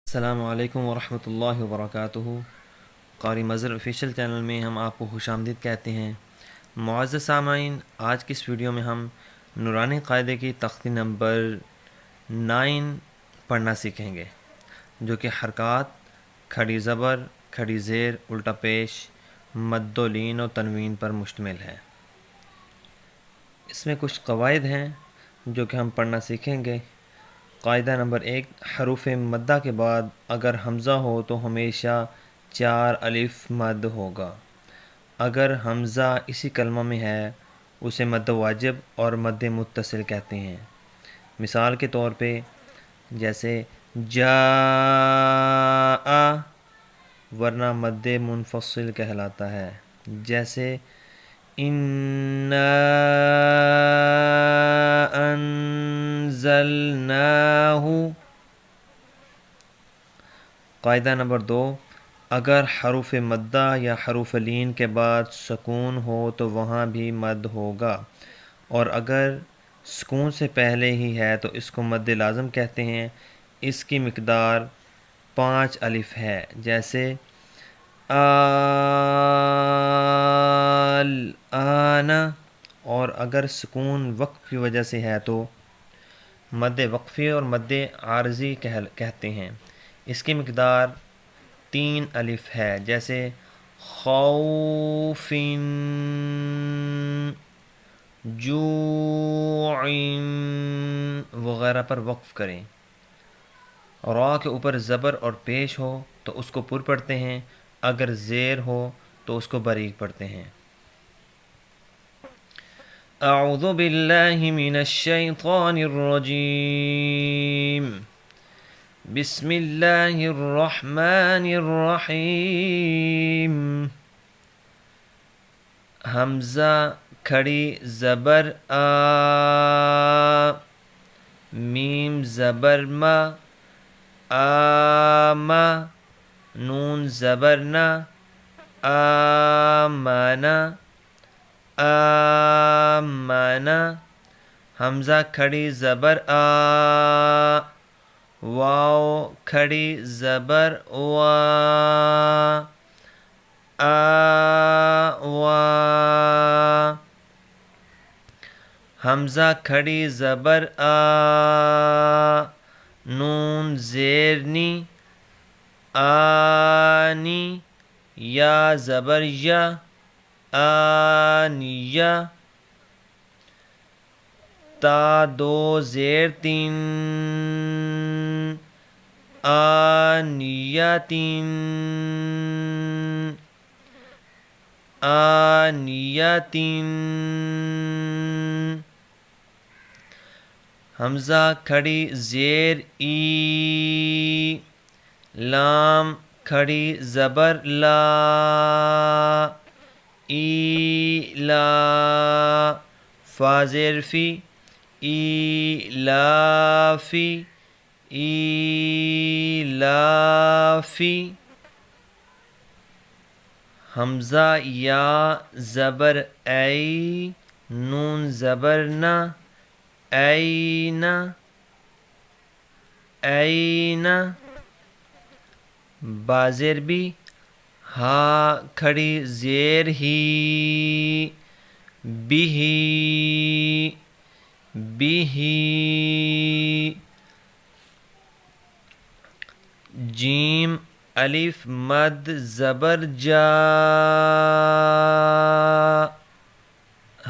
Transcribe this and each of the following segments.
السلام علیکم ورحمۃ اللہ وبرکاتہ۔ قاری مظہر آفیشیل چینل میں ہم آپ کو خوش آمدید کہتے ہیں۔ معزز سامعین، آج کی اس ویڈیو میں ہم نورانی قاعدے کی تختی نمبر 9 پڑھنا سیکھیں گے، جو کہ حرکات، کھڑی زبر، کھڑی زیر، الٹا پیش، مد و لین و تنوین پر مشتمل ہے۔ اس میں کچھ قواعد ہیں جو کہ ہم پڑھنا سیکھیں گے۔ قاعدہ نمبر 1، حروف مدہ کے بعد اگر حمزہ ہو تو ہمیشہ 4 الف مد ہوگا۔ اگر حمزہ اسی کلمہ میں ہے اسے مد واجب اور مد متصل کہتے ہیں۔ مثال کے طور پہ جیسے جاء، ورنہ مد منفصل کہلاتا ہے، جیسے اِنَّا انزلناہ۔ قاعدہ نمبر 2، اگر حروف مدہ یا حروف لین کے بعد سکون ہو تو وہاں بھی مد ہوگا، اور اگر سکون سے پہلے ہی ہے تو اس کو مد لازم کہتے ہیں۔ اس کی مقدار 5 الف ہے، جیسے الآن، اور اگر سکون وقف کی وجہ سے ہے تو مد وقفی اور مد عارضی کہتے ہیں۔ اس کی مقدار 3 الف ہے، جیسے خوف، جوع وغیرہ پر وقف کریں۔ را کے اوپر زبر اور پیش ہو تو اس کو پر پڑھتے ہیں، اگر زیر ہو تو اس کو باریک پڑھتے ہیں۔ اعوذ باللہ من الشیطان الرجیم، بسم اللہ الرحمن الرحیم۔ حمزہ کھڑی زبر آ، میم زبر ما، آما، نون زبر نا، آمانا، آمانا۔ حمزہ کھڑی زبر آ، واو کھڑی زبر وا، آوا۔ حمزہ کھڑی زبر آ، نون زیر نی، آنی، یا زبر یا، آنیہ۔ تا دو زیر تین، آنیتین، آنیتین۔ حمزہ کھڑی زیر ای، لام کھڑی زبر لا، ایلا، فا زیر فی، ایلافی، ایلافی۔ حمزہ یا زبر ای، نون زبر نا، اینا، اینا۔ با زیر بی، ہا کھڑی زیر ہی، بیہی، بیہی۔ جیم الف مد زبر جا،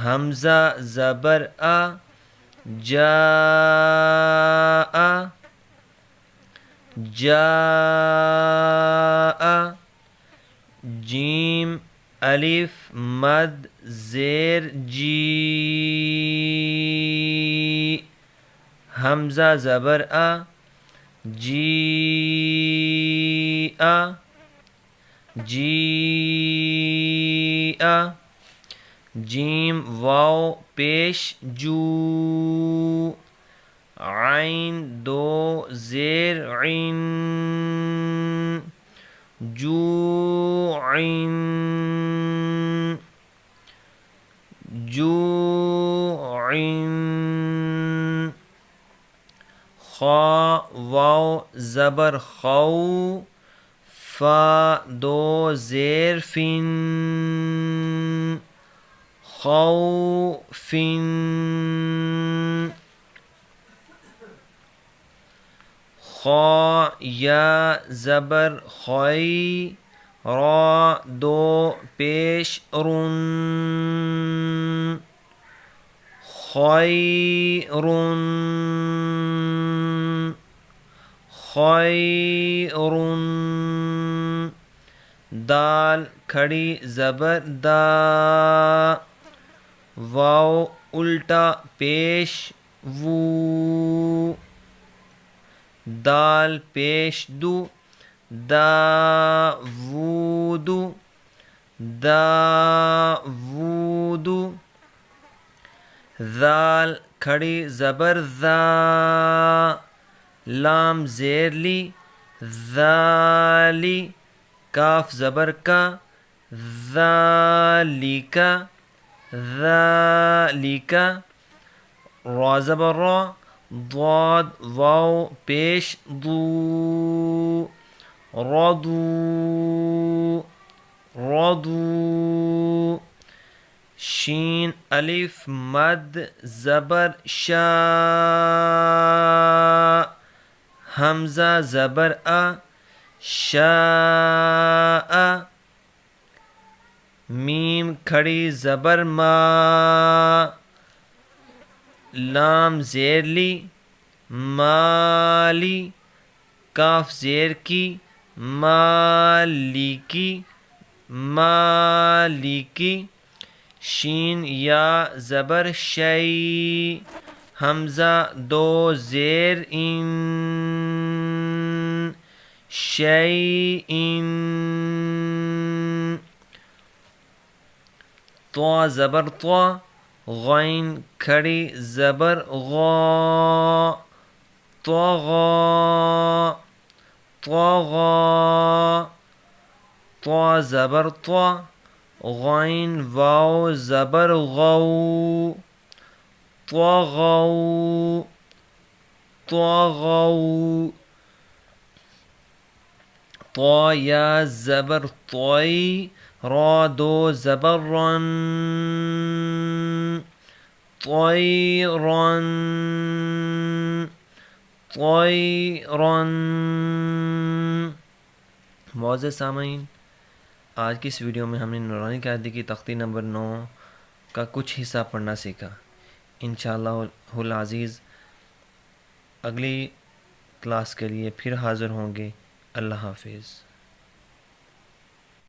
حمزہ زبر آ، جاء، جاء۔ جیم الف مد زیر جی، حمزہ زبر آ، جیء، جیء۔ جیم واو پیش جو، عین دو زیر عین، جوعین، جوعین۔ خا واو زبر خو، فا دو زیر فن، خوف، خا یا زبر خوی، را دو پیش رن، خیر، خیر، دال کھڑی زبر دا، واو الٹا پیش وو، دال پیش دو، داوود، داوود، ذال کھڑی زبر ذا، لام زیر لی، ذالی، کاف زبر کا، ذالک، ذالک، را زبر را، ضاد واو پیش ضو، رضو، رضو، شین الف مد زبر شا، حمزہ زبر ا، شاء، میم کھڑی زبر ما، لام زیر لی، مالی، کاف زیر کی، مالیکی، مالیکی، شین یا زبر شی، حمزہ دو زیر ان، شیئن، طا زبر طا، غین کھڑی زبر غا، طغا، طغا، طا زبر طا، غین واو زبر غو، طغوا، طغوا، طا یا زبر طوی، را دو زبر رن، طیرن، طیرن۔ معزز سامعین، آج کی اس ویڈیو میں ہم نے نورانی قاعدے کی تختی نمبر 9 کا کچھ حصہ پڑھنا سیکھا۔ انشاءاللہ العزیز اگلی کلاس کے لیے پھر حاضر ہوں گے۔ اللہ حافظ۔